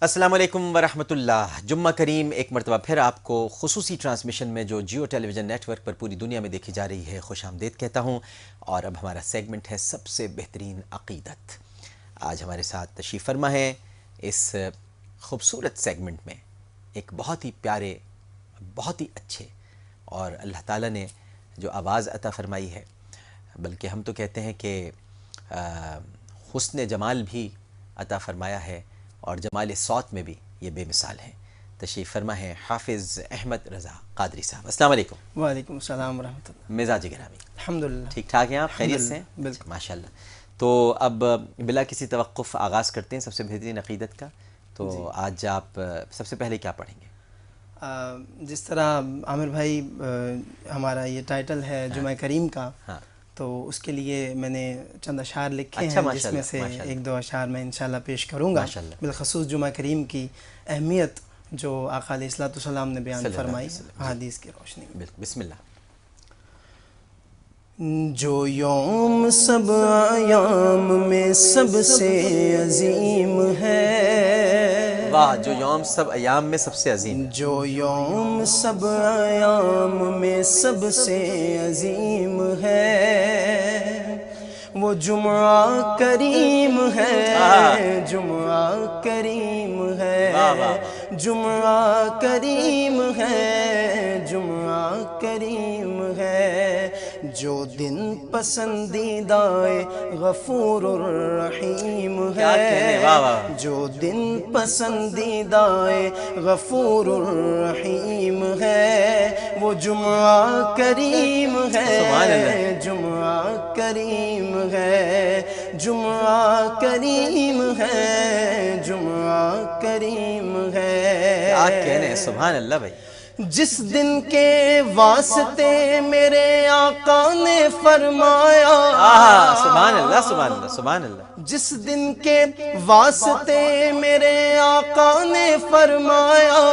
السلام علیکم ورحمۃ اللہ۔ جمعہ کریم ایک مرتبہ پھر آپ کو خصوصی ٹرانسمیشن میں جو جیو ٹیلی ویژن نیٹ ورک پر پوری دنیا میں دیکھی جا رہی ہے خوش آمدید کہتا ہوں۔ اور اب ہمارا سیگمنٹ ہے سب سے بہترین عقیدت۔ آج ہمارے ساتھ تشریف فرما ہے اس خوبصورت سیگمنٹ میں ایک بہت ہی پیارے، بہت ہی اچھے، اور اللہ تعالیٰ نے جو آواز عطا فرمائی ہے، بلکہ ہم تو کہتے ہیں کہ حسن جمال بھی عطا فرمایا ہے، اور جمال صوت میں بھی یہ بے مثال ہیں۔ تشریف فرما ہے حافظ احمد رضا قادری صاحب۔ السلام علیکم۔ وعلیکم السلام ورحمۃ اللہ۔ مزاج گرامی، الحمدللہ ٹھیک ٹھاک ہیں آپ؟ خیریت سے ہیں؟ بالکل ماشاء اللہ۔ تو اب بلا کسی توقف آغاز کرتے ہیں سب سے بہترین عقیدت کا۔ تو آج آپ سب سے پہلے کیا پڑھیں گے؟ جس طرح عامر بھائی ہمارا یہ ٹائٹل ہے جمعہ کریم کا، ہاں، تو اس کے لیے میں نے چند اشعار لکھے اچھا، ہیں، جس میں سے ایک دو اشعار میں انشاءاللہ پیش کروں گا، بالخصوص جمعہ کریم کی اہمیت جو آقا علیہ الصلوۃ والسلام نے بیان فرمائی حدیث کی روشنی میں۔ بسم اللہ۔ جو یوم سب ایام میں سب سے عظیم ہے، واہ، جو یوم سب ایام میں سب سے عظیم، جو یوم سب ایام میں سب سے عظیم ہے، وہ جمعہ کریم ہے، جمعہ کریم ہے، جمعہ کریم ہے، جمعہ کریم ہے، جو دن پسندیدہ غفور الرحیم ہے، جو دن پسندیدہ غفور الرحیم ہے، وہ جمعہ کریم ہے، جمعہ کریم ہے، جمعہ کریم ہے، جمعہ کریم ہے۔ کیا کہنے، سبحان اللہ بھائی۔ جس دن کے واسطے میرے آقا نے فرمایا، سبحان اللہ، سبحان اللہ، سبحان اللہ۔ جس دن کے واسطے میرے آقا نے فرمایا،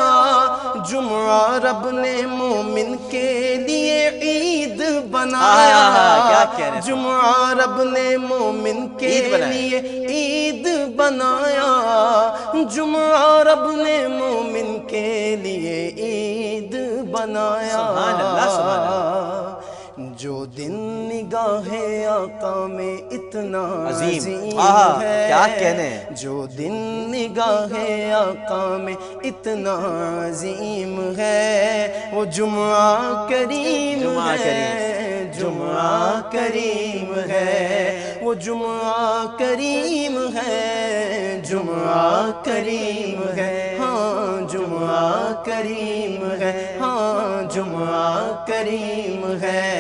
جمعہ رب نے مومن کے لیے عید بنایا، جمعہ رب نے مومن کے لیے عید بنایا، جمعہ رب نے مومن کے لیے عید بنایا۔ سبحان اللہ، سبحان اللہ۔ جو دن نگاہ آقا میں اتنا عظیم ہے، کیا کہنے، جو دن نگاہ آقا میں اتنا عظیم ہے، وہ جمعہ کریم ہے، جمعہ کریم ہے، وہ جمعہ کریم ہے، جمعہ کریم ہے، ہاں جمعہ کریم ہے، ہاں جمعہ کریم ہے۔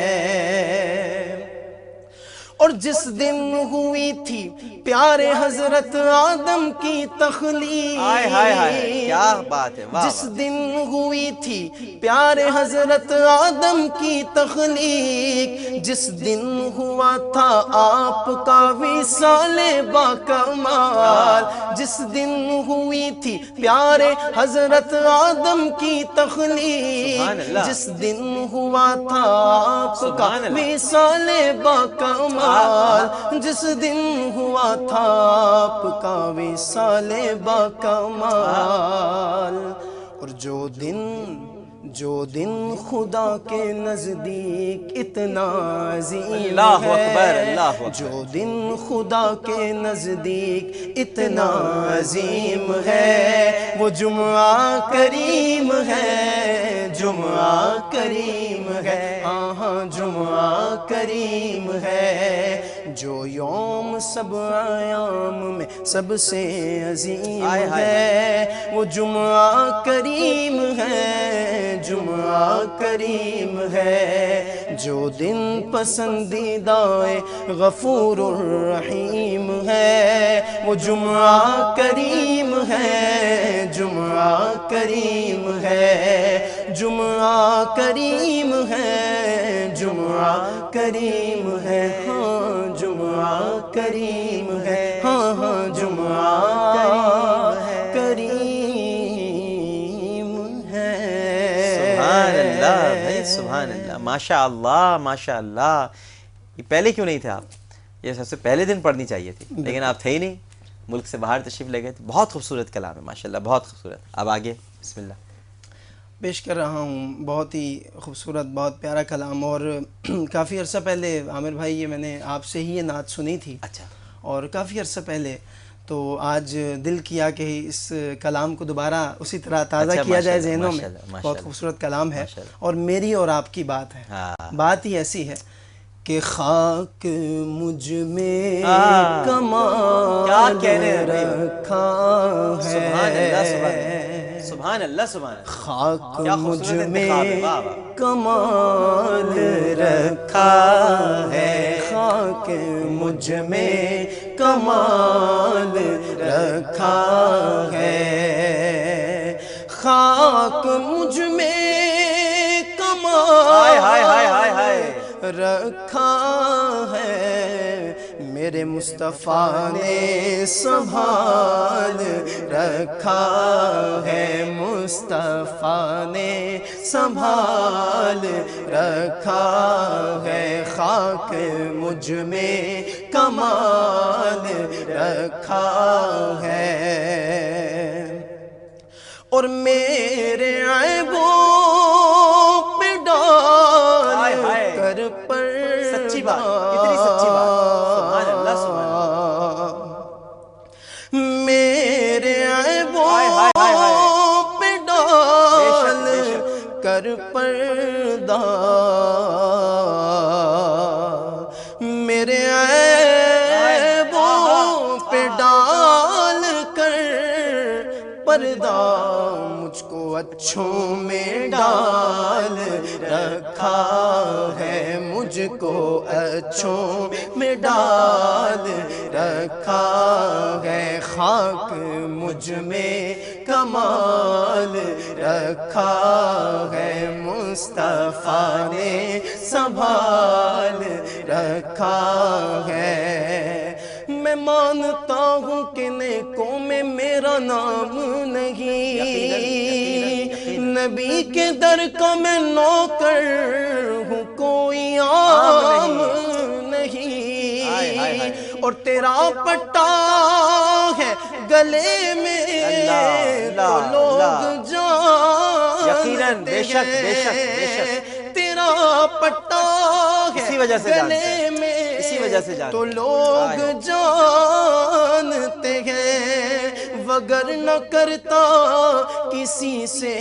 اور جس دن ہوئی تھی پیارے حضرت آدم کی تخلیق، کیا بات ہے، جس دن ہوئی تھی پیارے حضرت آدم کی تخلیق، جس دن ہوا تھا آپ کا وصال باکمال، جس دن ہوئی تھی پیارے حضرت آدم کی تخلیق، جس دن ہوا تھا آپ کا وصال باکمال، جس دن ہوا تھا آپ کا وصال باکمال، اور جو دن خدا کے نزدیک اتنا عظیم ہے، جو دن خدا کے نزدیک اتنا عظیم ہے، وہ جمعہ کریم ہے، جمعہ کریم ہے، ہاں جمعہ کریم ہے، جو یوم سب ایام میں سب سے عظیم ہے، وہ جمعہ کریم ہے، جمعہ کریم ہے، جو دن پسندیدہ غفور الرحیم ہے، وہ جمعہ کریم ہے، جمعہ کریم ہے، جمعہ کریم ہے، جمعہ کریم ہے، ہاں جمعہ کریم ہے، ہاں جمعہ کریم ہے۔ سبحان اللہ بھائی، سبحان اللہ، ماشاء اللہ، ماشاء اللہ۔ یہ پہلے کیوں نہیں تھے آپ؟ یہ سب سے پہلے دن پڑھنی چاہیے تھی، لیکن آپ تھے ہی نہیں، ملک سے باہر تشریف لے گئے تھے. بہت خوبصورت کلام ہے ماشاءاللہ، بہت خوبصورت. اب آگے بسم اللہ. پیش کر رہا ہوں بہت ہی خوبصورت، بہت پیارا کلام. اور کافی عرصہ پہلے عامر بھائی یہ میں نے آپ سے ہی یہ نعت سنی تھی. اچھا. اور کافی عرصہ پہلے، تو آج دل کیا کہ اس کلام کو دوبارہ اسی طرح تازہ کیا جائے ذہنوں میں. بہت خوبصورت کلام ہے اور میری اور آپ کی بات ہے. بات ہی ایسی ہے کہ خاک مجھ میں کمال رکھا ہے، سبحان اللہ سبحان اللہ. خاک مجھ میں کمال رکھا ہے، خاک مجھ میں کمال رکھا ہے، خاک مجھ میں کمال رکھا ہے، میرے مصطفیٰ نے سنبھال رکھا ہے، مصطفیٰ نے سنبھال رکھا ہے، خاک مجھ میں کمال رکھا ہے. اور میرے عیبوں پہ ڈال کر پردہ، سچی بات، کتنی سچی بات. سبحان اللہ سبحان اللہ. میرے عیبوں پہ ڈال کر پردہ، میرے عیبوں پہ ڈال کر پردہ، مجھ کو اچھوں میں ڈال رکھا ہے، مجھ کو اچھوں میں ڈال رکھا ہے، خاک مجھ میں کمال رکھا ہے، مصطفیٰ نے سنبھال رکھا ہے. میں مانتا ہوں کہ نیکوں میں میرا نام نہیں، نبی کے در کا میں نوکر ہوں، کوئی عام نہیں. اور تیرا پٹا ہے گلے میں تو لوگ جانتے ہیں، تیرا پٹا ہے گلے میں تو لوگ جانتے ہیں، وگر نہ کرتا کسی سے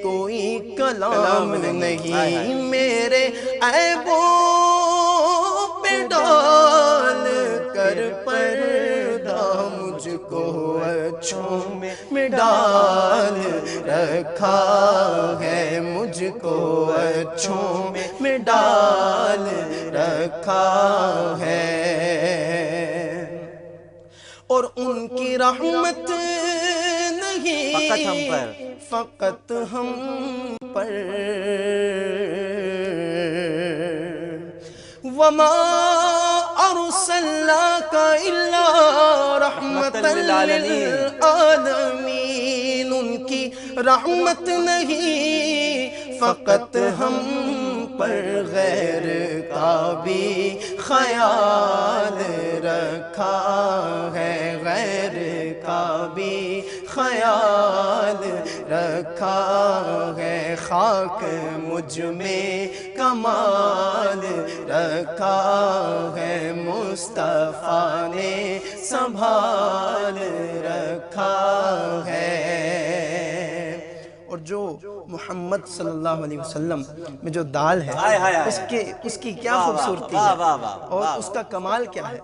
کوئی کلام نہیں، میرے عیبوں پہ ڈال کر پردہ، مجھ کو اچھوں میں ڈال رکھا ہے، مجھ کو اچھوں میں ڈال رکھا ہے. اور ان کی رحمت نہیں فقط ہم پر، وما ارسلناک الا رحمتا للعالمین. ان کی رحمت نہیں فقط ہم پر، غیر کا بھی خیال رکھا ہے، غیر کا بھی خیال رکھا ہے، خاک مجھ میں کمال رکھا ہے، مصطفیٰ نے سنبھال رکھا ہے. اور جو محمد صلی اللہ علیہ وسلم میں جو دال ہے اس کی کیا خوبصورتی ہے اور اس کا کمال کیا ہے.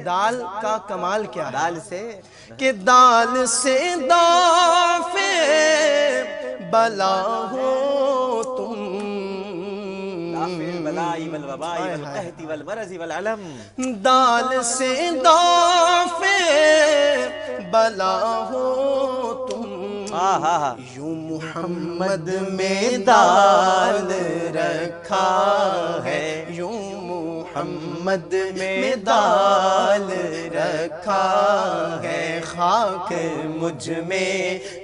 دال کا کمال کیا ہے؟ دال سے کہ دال سے دافع بلا ہو تم، البلاء والوباء والقحط والمرض والعلم. دال سے دافع بلا ہو تم، یوں محمد میں دال رکھا ہے، یوں محمد میں دال رکھا ہے، خاک مجھ میں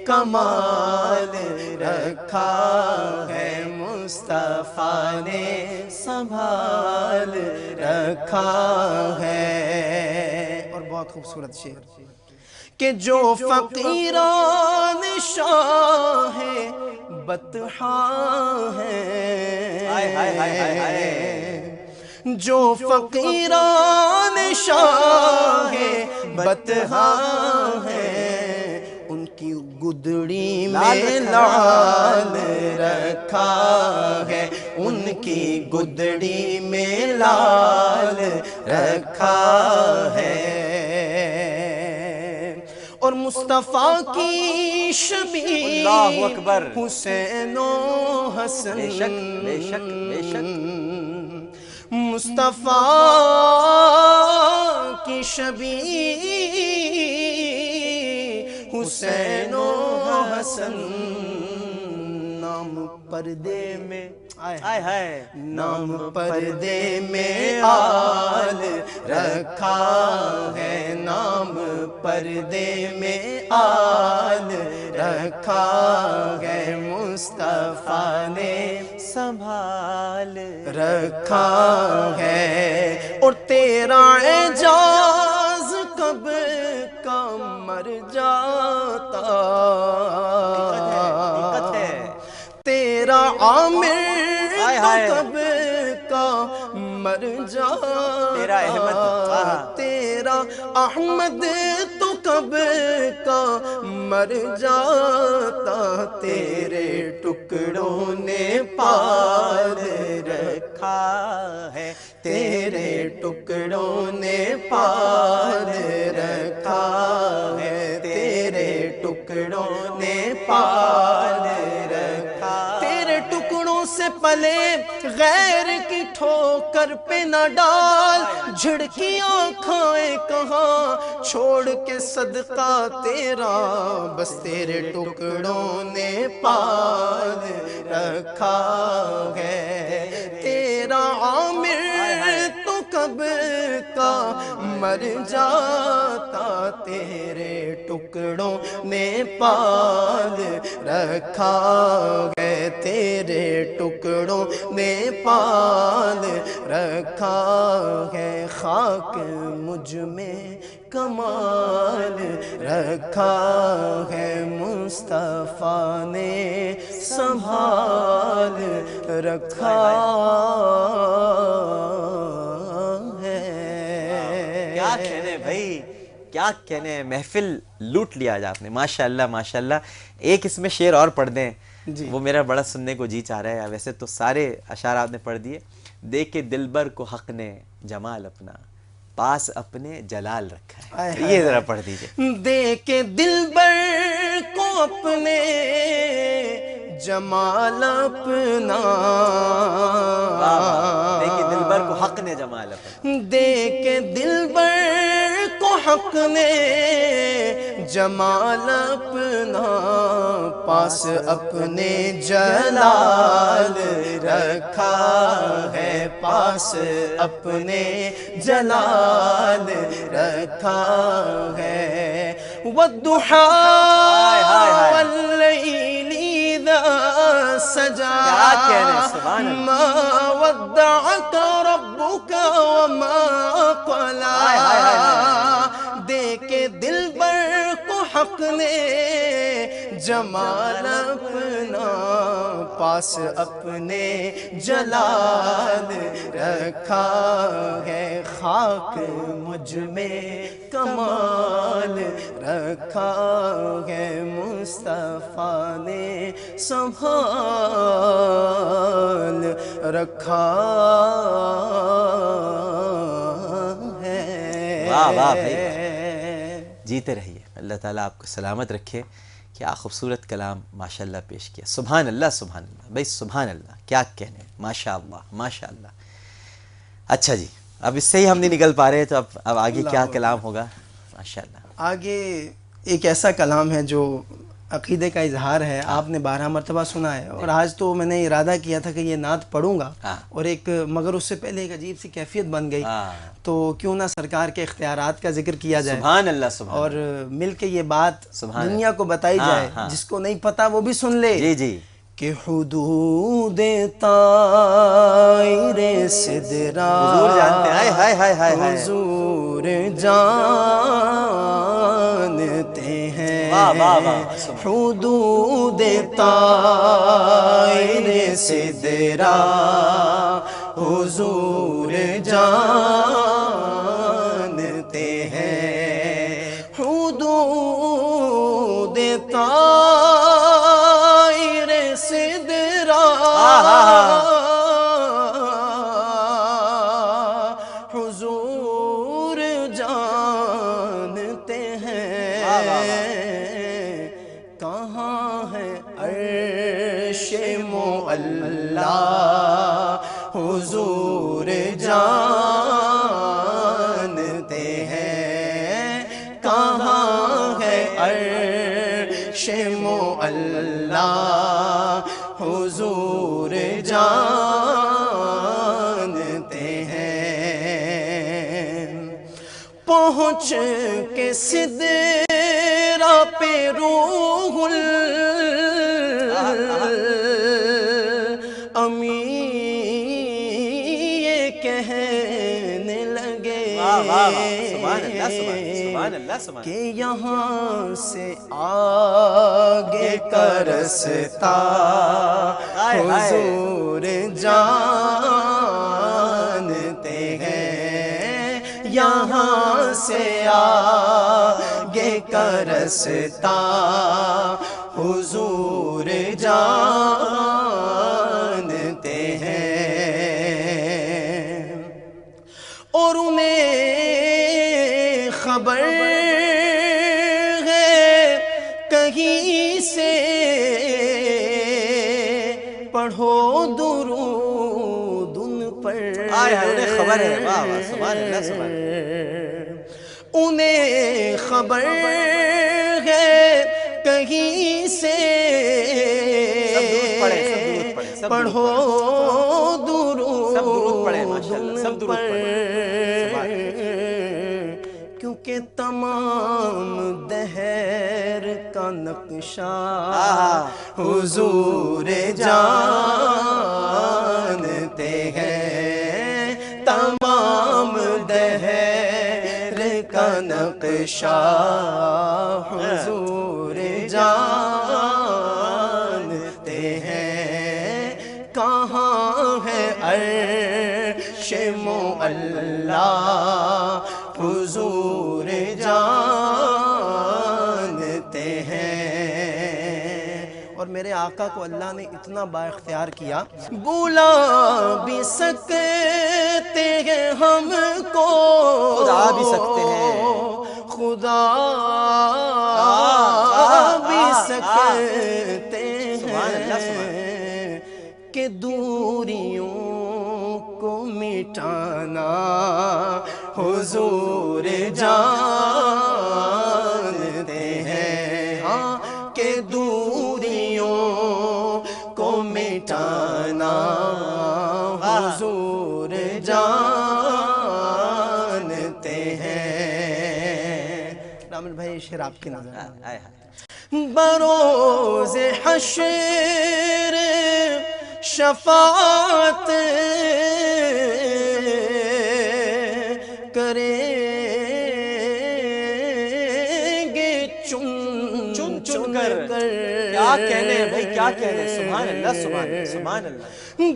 کمال رکھا ہے، مصطفیٰ نے سنبھال رکھا ہے. اور بہت خوبصورت شعر کہ جو فقیران شاہ بطحا ہیں، جو فقیران شاہ بطحا ہیں، ان کی گدڑی میں لال رکھا ہے، ان کی گدڑی میں لال رکھا ہے، اور مصطفیٰ کی شبیہ اللہ اکبر حسین و حسن، بے شک بے شک بے شک، مصطفیٰ کی شبیہ حسین و حسن، نام پردے میں آئے ہائے، نام پردے میں آل رکھا ہے، نام پردے میں آل رکھا ہے، مصطفیٰ نے سنبھال رکھا ہے، اور تیرا اعجاز کب کا مر جاتا، تیرا عامر تو کب کا مر جاتا، تیرا احمد تو کب کا مر جاتا، تیرے ٹکڑوں نے پال رکھا ہے، تیرے ٹکڑوں نے پال رکھا ہے، تیرے ٹکڑوں نے پال رکھا، تیرے ٹکڑوں سے پلے غیر کی ٹھوکر پہ نہ ڈال، جھڑکیاں کھائیں کہاں چھوڑ کے صدقہ تیرا، بس تیرے ٹکڑوں نے پال رکھا ہے، تیرا عامر تو کب کا مر جاتا، تیرے ٹکڑوں نے پال رکھا ہے، تیرے ٹکڑوں نے پال رکھا ہے، خاک مجھ میں کمال رکھا ہے، مصطفیٰ نے سنبھال رکھا ہے۔ کیا کہنے بھائی، کیا کہنے، محفل لوٹ لیا آج آپ نے، ماشاءاللہ ماشاءاللہ۔ ایک اس میں شعر اور پڑھ دیں، وہ میرا بڑا سننے کو جی چاہ رہا ہے، ویسے تو سارے اشعار آپ نے پڑھ دیے۔ دیکھ کے دلبر کو حق نے جمال اپنا پاس اپنے جلال رکھا ہے، یہ ذرا پڑھ دیجئے۔ دیکھ کے دلبر کو اپنے جمال اپنا، دیکھ کے دلبر کو حق نے جمال اپنا، دیکھ کے دلبر کو حق نے جمال اپنا، پاس اپنے جلال رکھا ہے، پاس اپنے جلال رکھا ہے، والضحیٰ واللیل اذا سجا، ما ودعک ربک وما قلا، دیکھ کے دلبر کو حق نے جمال اپنا، پاس اپنے جلال رکھا ہے، خاک مجھ میں کمال رکھا ہے، مصطفیٰ نے سنبھال رکھا ہے۔ واہ واہ بھائی، جیتے رہیے، اللہ تعالیٰ آپ کو سلامت رکھے۔ کیا خوبصورت کلام ماشاءاللہ پیش کیا، سبحان اللہ سبحان اللہ بھائی، سبحان اللہ، کیا کہنے، ماشاءاللہ ماشاءاللہ۔ اچھا جی، اب اس سے ہی ہم نہیں نکل پا رہے، تو اب آگے کیا کلام ہوگا؟ ماشاءاللہ آگے ایک ایسا کلام ہے جو عقیدے کا اظہار ہے، آپ نے 12 مرتبہ سنا ہے، اور آج تو میں نے ارادہ کیا تھا کہ یہ نعت پڑھوں گا، اور ایک مگر اس سے پہلے ایک عجیب سی کیفیت بن گئی، تو کیوں نہ سرکار کے اختیارات کا ذکر کیا جائے، سبحان اللہ سبحان، اور مل کے یہ بات دنیا کو بتائی جائے، جس کو نہیں پتا وہ بھی سن لے جی جی، کہ حدود طائر سدرا حضور جانتے ہیں، ہائے ہائے ہائے ہائے، حضور جانتے ہیں، واہ واہ واہ، حدود طائر سدرا حضور جانتے ہیں، حدود طائر سدرا حضور جانتے ہیں، کہاں ہے عرش معلا حضور جانتے ہیں، کہاں ہے عرش معلا حضور جانتے ہیں، پہنچ کے سدرا پہ روح الامین یہ کہنے لگے کہ یہاں سے آگے کا رستہ حضور جانتے ہیں، یہاں سے آگے کا رستہ حضور جانتے ہیں، اور انہیں خبر ہے کہیں سے پڑھو درود ان پر، انہیں خبر ہے، واہ واہ، سبحان اللہ سبحان اللہ، انہیں خبر ہے کہیں سے پڑھو درود ان پر، کیونکہ تمام دہر کا نقشہ حضور جانتے ہیں، تمام دہر کا نقشہ حضور جانتے ہیں، کہاں ہے عرش معلا حضور جانتے ہیں، اور میرے آقا کو اللہ نے اتنا با اختیار کیا، بلا بھی سکتے ہیں ہم کو، خدا بھی سکتے ہیں، خدا بھی سکتے ہیں، کہ دوریوں کو مٹانا حضور جانتے ہیں، ہاں کہ دوریوں کو مٹانا حضور جانتے ہیں۔ رامل بھائی شعر آپ کی نظر بروز حشر شفاعت کریں گے چن چن کر، کیا کہنے بھائی، کیا کہنے، سبحان اللہ سبحان اللہ سبحان اللہ،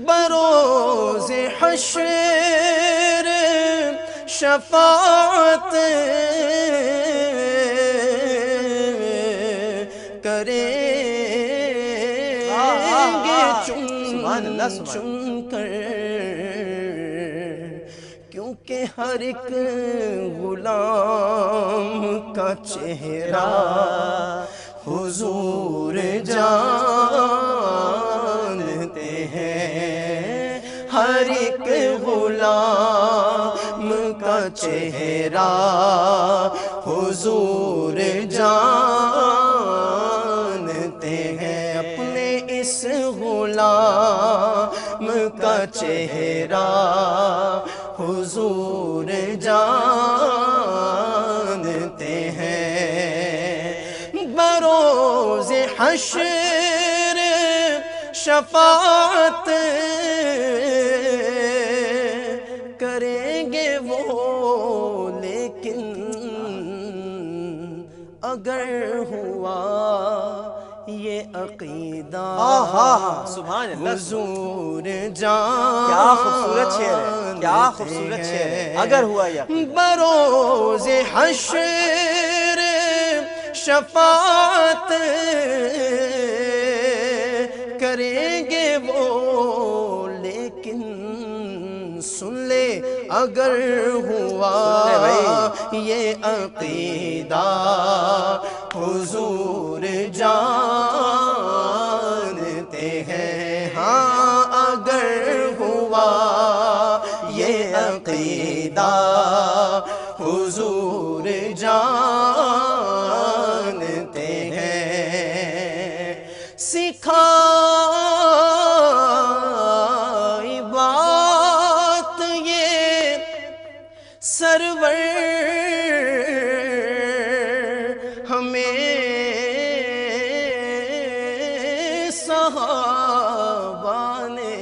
بروز حشر شفاعت کریں گے چن چن کر، کیونکہ ہر ایک غلام کا چہرہ حضور جانتے ہیں، ہر ایک غلام کا چہرہ حضور جانتے ہیں، اپنے اس غلام کا چہرہ حضور جانتے ہیں، بروز حشر شفاعت کریں گے وہ، لیکن اگر ہوا یہ عقیدہ سبحان اللہ، حضور جان کیا خوبصورت شعر ہے، کیا خوبصورت شعر ہے، اگر ہوا یہ بروز حشر شفاعت کریں گے وہ، لیکن سن لے اگر ہوا یہ عقیدہ حضور جانتے ہیں، ہاں اگر ہوا یہ عقیدہ حضور جانتے ہیں، سکھائی بات یہ سرور ہمیں صحابہ نے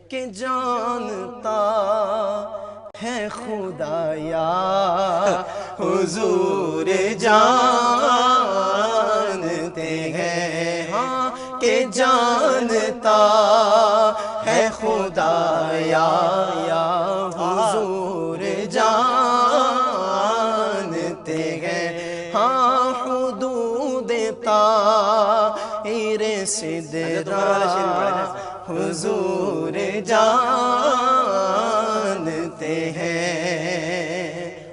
کہ جانتا ہے خدایا حضور جانتے ہیں، ہاں کہ جانتا ہے خدایا حضور جانتے ہیں، ہاں حدود طائر سدرہ حضور جانتے ہیں۔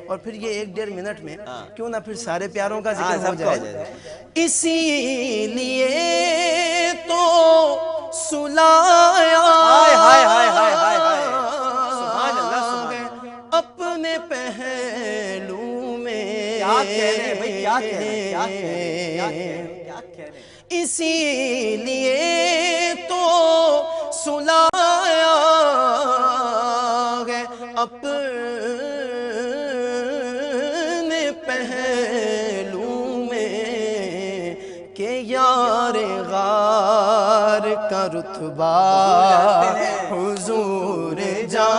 اور پھر یہ 1.5 منٹ میں کیوں نہ پھر سارے پیاروں کا ذکر ہو جائے، اسی لیے تو سلایا اپنے پہلو میں، اسی لیے تو سلایا ہے اپنے پہلو میں کہ یار غار کا رتبہ حضور جانتے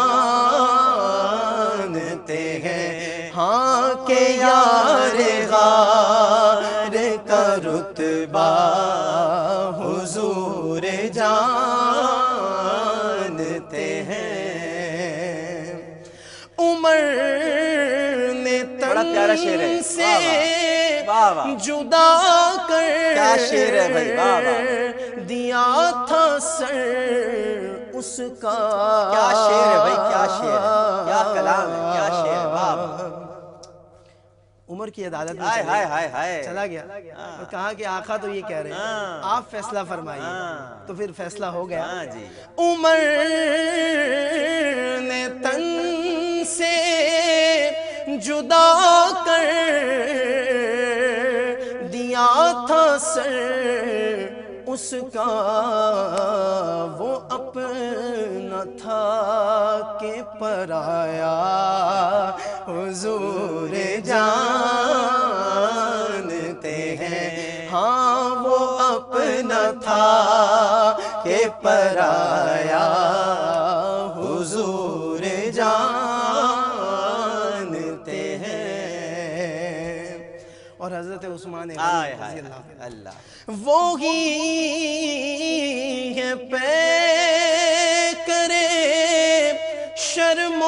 ہیں، ہاں کہ یار غار کا رتبہ حضور جانتے ہیں۔ عمر نے تن سے جدا کر دیا تھا سر اس کا، کیا شعر ہے بھائی، کیا شعر ہے، کیا کلام ہے، کیا شعر ہے، واہ واہ۔ عمر کی عدالت میں چلا گیا اور کہا کہ آقا تو یہ کہہ رہے ہیں، آپ فیصلہ فرمائیے، تو پھر فیصلہ ہو گیا۔ عمر نے تن سے جدا کر دیا تھا سر اس کا، وہ اپنا تھا کہ پرایا حضور جانتے ہیں، ہاں وہ اپنا تھا کہ پرایا حضور جانتے ہیں۔ اور حضرت عثمان غنی رضی اللہ وہی ہے پیکرے شرم و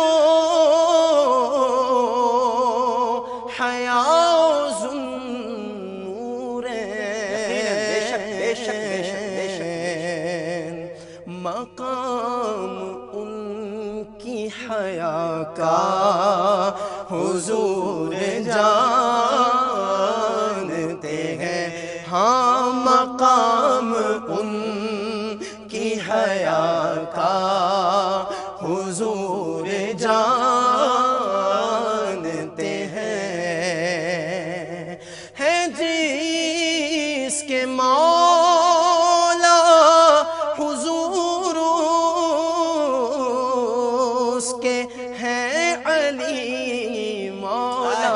حیا و ذوالنورین، مقام ان کی حیا کا حضور جانتے ہیں، ہاں مقام ان کی حیا کا حضور جانتے ہیں جس کے مولا حضور اس کے ہیں علی مولا،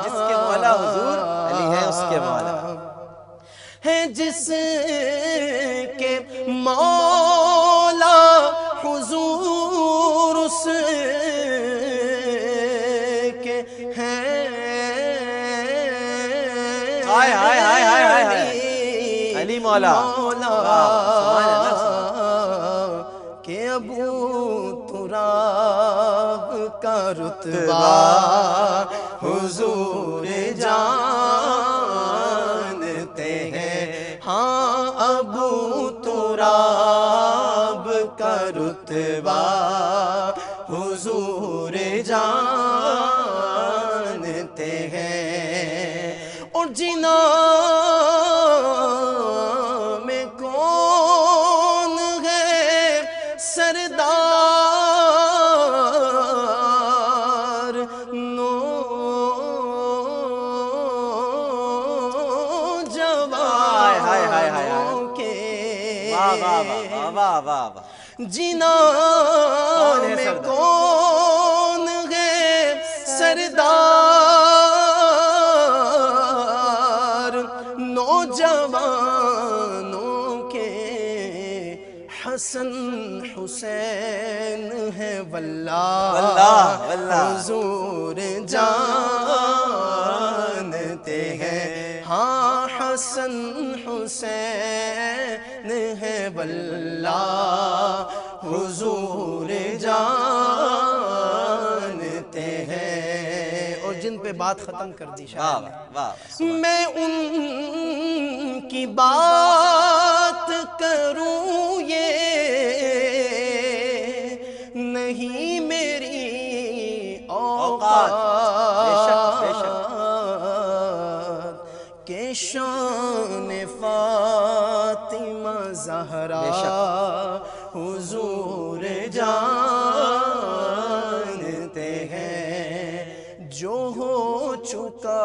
جس کے مولا حضور علی ہے اس کے جس کے مولا حضور اس کے ہیں ہائے ہائے ہائے ہائے ہائے علی مولا کہ ابو تراب کا رتبہ حضور جانتے ہیں ہاں ابو تراب کا رتبہ حضور جانتے ہیں اور جنا میں کون ہے سردار نوجوانوں کے جنا میں کون ہے سردار نوجوانوں کے حسن حسین ہے واللہ حضور جانتے ہیں ہاں حسن حسین ہے واللہ حضور جانتے ہیں اور جن پہ بات ختم کر دی شاید میں ان کی بات کروں یہ نہیں میری اوقات کہ شان فاطمہ زہرا حضور جانتے ہیں جو ہو چکا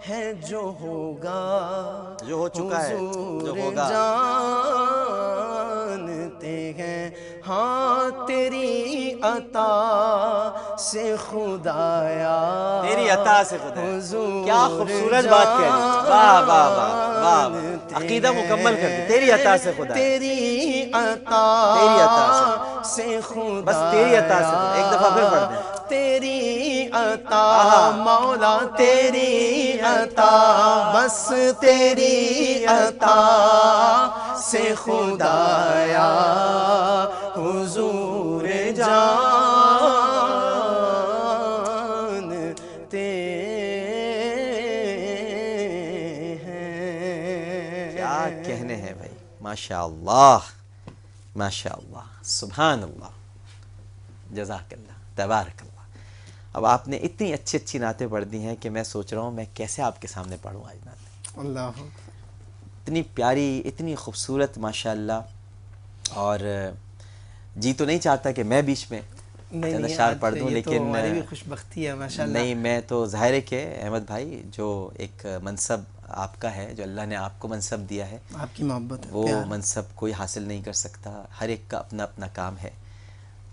ہے جو ہوگا جو ہو چکا ہے جو ہوگا جانتے ہیں ہاں تیری عطا سے خدایا تیری عطا سے خدا کیا خوبصورت بات کہہ دی واہ واہ واہ واہ عقیدہ مکمل کر دی تیری عطا سے خدا تیری عطا سے خدا بس تیری عطا سے خدا ایک دفعہ پھر پڑھ دیں تیری عطا مولا تیری عطا بس تیری عطا سے خدایا حضور جانتے ہیں کیا کہنے ہیں بھائی ماشاءاللہ ماشاءاللہ سبحان اللہ جزاک اللہ تبارک اللہ اب آپ نے اتنی اچھی اچھی نعتیں پڑھ دی ہیں کہ میں سوچ رہا ہوں میں کیسے آپ کے سامنے پڑھوں آج نعتیں اللہ اتنی پیاری اتنی خوبصورت ماشاءاللہ اور جی تو نہیں چاہتا کہ میں بیچ میں چند اشعار پڑھ دوں لیکن ہماری بھی خوش بختی ہے ماشاءاللہ نہیں میں تو ظاہر ہے کہ احمد بھائی جو ایک منصب آپ کا ہے جو اللہ نے آپ کو منصب دیا ہے آپ کی محبت ہے وہ منصب کوئی حاصل نہیں کر سکتا ہر ایک کا اپنا اپنا کام ہے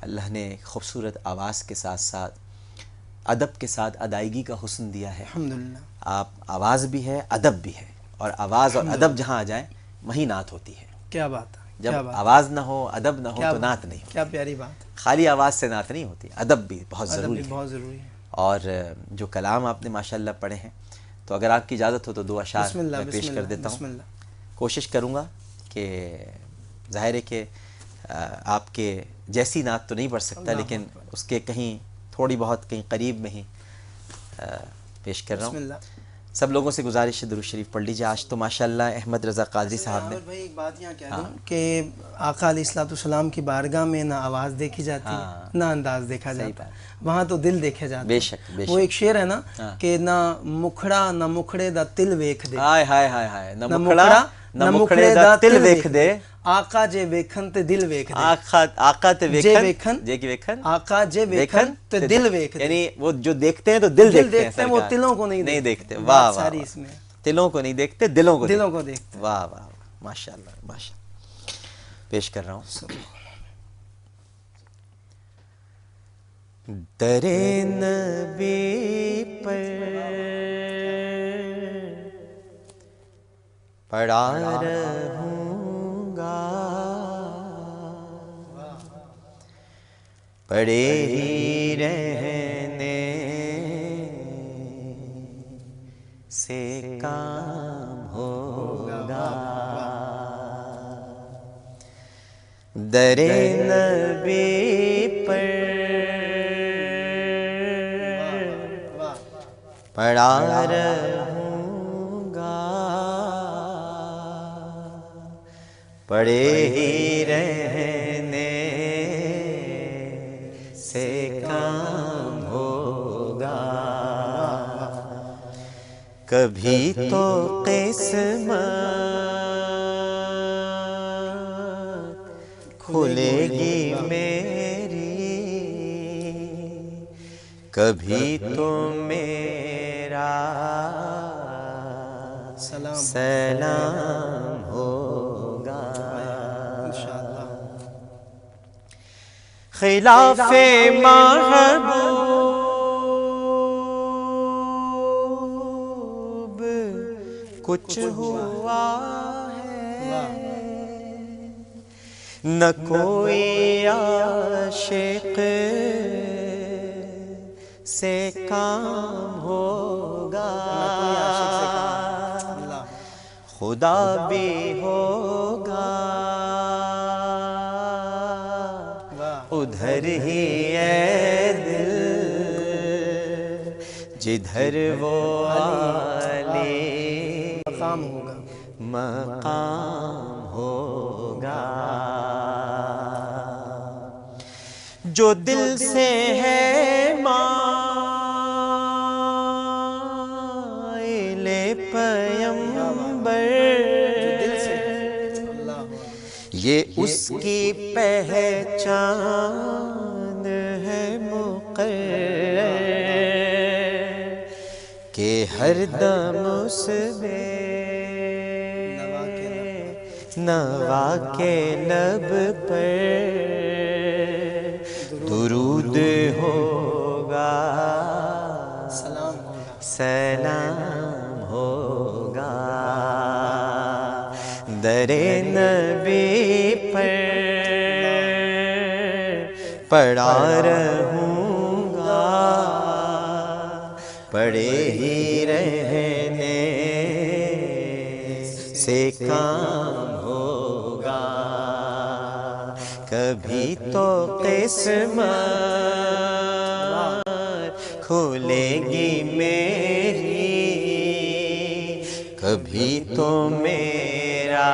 اللہ نے خوبصورت آواز کے ساتھ ساتھ ادب کے ساتھ ادائیگی کا حسن دیا ہے الحمدللہ آپ آواز بھی ہے ادب بھی ہے اور آواز اور ادب جہاں آ جائیں وہیں نعت ہوتی ہے کیا بات ہے جب آواز نہ ہو ادب نہ ہو تو نعت نہیں کیا پیاری بات خالی آواز سے نعت نہیں ہوتی ادب بھی بہت ضروری ہے بہت ضروری ہے اور جو کلام آپ نے ماشاءاللہ پڑھے ہیں تو اگر آپ کی اجازت ہو تو 2 اشعار میں پیش کر دیتا ہوں کوشش کروں گا کہ ظاہر ہے کہ آپ کے جیسی نعت تو نہیں پڑھ سکتا لیکن اس کے کہیں تھوڑی بہت کہیں قریب میں ہی پیش کر رہا ہوں سب لوگوں سے گزارش ہے درود شریف پڑھ لیجیے آج تو ماشاءاللہ احمد رضا قادری صاحب نے بھائی ایک بات یہاں کہہ دوں کہ آقا علیہ الصلوۃ والسلام کی بارگاہ میں نہ آواز دیکھی جاتی ہے نہ انداز دیکھا جاتا ہے وہاں تو دل دیکھے جاتا ہے بے شک وہ ایک شعر ہے نا کہ نہ مکھڑا نہ مکھڑے دا تل ویکھ دے ہائے ہائے ہائے ہائے نہ مکھڑا نہ مکھڑے دا تل ویکھ دے آقا جے ویکھن تے دل ویکھ دے آقا تے ویکھن جے کی ویکھن آقا جے ویکھن تے دل ویکھ دے یعنی وہ جو دیکھتے ہیں تو دل دیکھتے ہیں وہ تلوں کو نہیں دیکھتے واہ واہ ساری اس میں تلوں کو نہیں دیکھتے دلوں کو دیکھتے واہ واہ ماشاءاللہ ماشاءاللہ پیش کر رہا ہوں در نبی پر پڑھا رہوں گا، پڑھے ہی رہنے سے کام ہوگا، در نبی پر پڑھا رہوں گا، پڑھے ہی رہنے سے کام ہوگا، کبھی تو قسمت کھلے گی میری، کبھی تو میرا سلام ہوگا، خلاف محبوب کچھ ہوا ہے، نہ کوئی عاشق سے کام ہوگا، خدا بھی ہوگا ادھر ہی اے دل جدھر وہ علی مقام ہوگا، مقام ہوگا، جو دل سے ہے مائل پیمبر، یہ اس کی پہچان ہے مقرر کہ ہر دم اس میں نوا کے لب پر درود ہوگا، سلام ہوگا، در نبی پر پڑھا رہوں گا، پڑھے ہی رہنے سے کام ہوگا، کبھی تو قسمت کھلے گی میری، کبھی تو میرا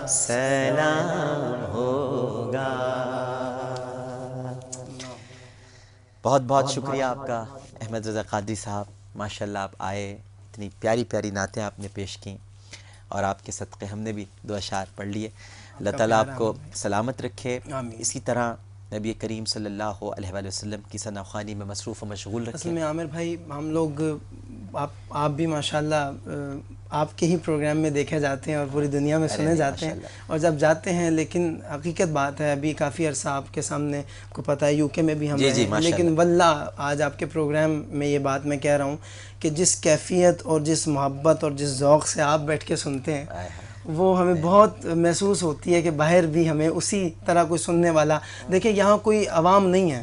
سلام ہوگا۔ بہت بہت شکریہ آپ کا احمد رضا قادری صاحب، ماشاءاللہ آپ آئے، اتنی پیاری پیاری نعتیں آپ نے پیش کیں، اور آپ کے صدقے ہم نے بھی دو اشعار پڑھ لیے۔ اللہ تعالیٰ آپ کو سلامت رکھے، اسی طرح نبی کریم صلی اللہ علیہ وآلہ وسلم کی ثنا خوانی میں مصروف و مشغول رکھے۔ اصل میں عامر بھائی ہم لوگ آپ بھی ماشاءاللہ آپ کے ہی پروگرام میں دیکھے جاتے ہیں اور پوری دنیا میں سنے جاتے ہیں، اور جب جاتے ہیں، لیکن حقیقت بات ہے ابھی کافی عرصہ آپ کے سامنے، آپ کو پتہ ہے یو کے میں بھی ہم رہے ہیں، لیکن واللہ آج آپ کے پروگرام میں یہ بات میں کہہ رہا ہوں کہ جس کیفیت اور جس محبت اور جس ذوق سے آپ بیٹھ کے سنتے ہیں وہ ہمیں بہت محسوس ہوتی ہے کہ باہر بھی ہمیں اسی طرح کوئی سننے والا، دیکھیں یہاں کوئی عوام نہیں ہے،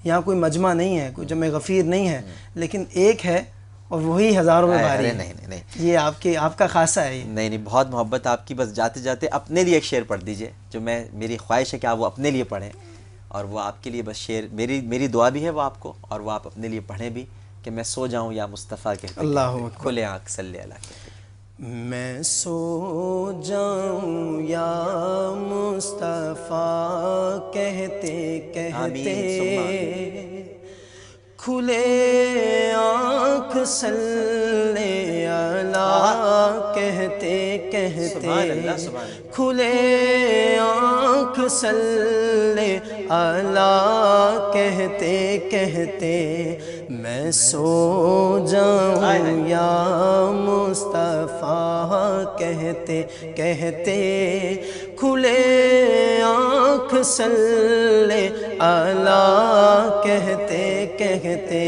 یہاں کوئی مجمع نہیں ہے، کوئی جمع غفیر نہیں ہے، لیکن ایک ہے اور وہی ہزاروں میں بھاری ہے۔ نہیں، یہ آپ کا خاصہ ہے۔ نہیں، بہت محبت آپ کی، بس جاتے جاتے اپنے لیے ایک شعر پڑھ دیجئے، جو میری خواہش ہے کہ آپ وہ اپنے لیے پڑھیں، اور وہ آپ کے لیے بس شعر، میری دعا بھی ہے وہ آپ کو، اور وہ آپ اپنے لیے پڑھیں بھی، کہ میں سو جاؤں یا مصطفیٰ کہتے اللہ کھلے آنکھ صلی اللہ کہتے، میں سو جاؤں یا مصطفیٰ کہتے کہتے، کھلے آنکھ صلی اللہ کہتے کہتے، کھلے آنکھ صلی اللہ کہتے کہتے، میں سو جاؤں یا مصطفیٰ کہتے کہتے، کھلے آنکھ صلی اللہ کہتے کہتے،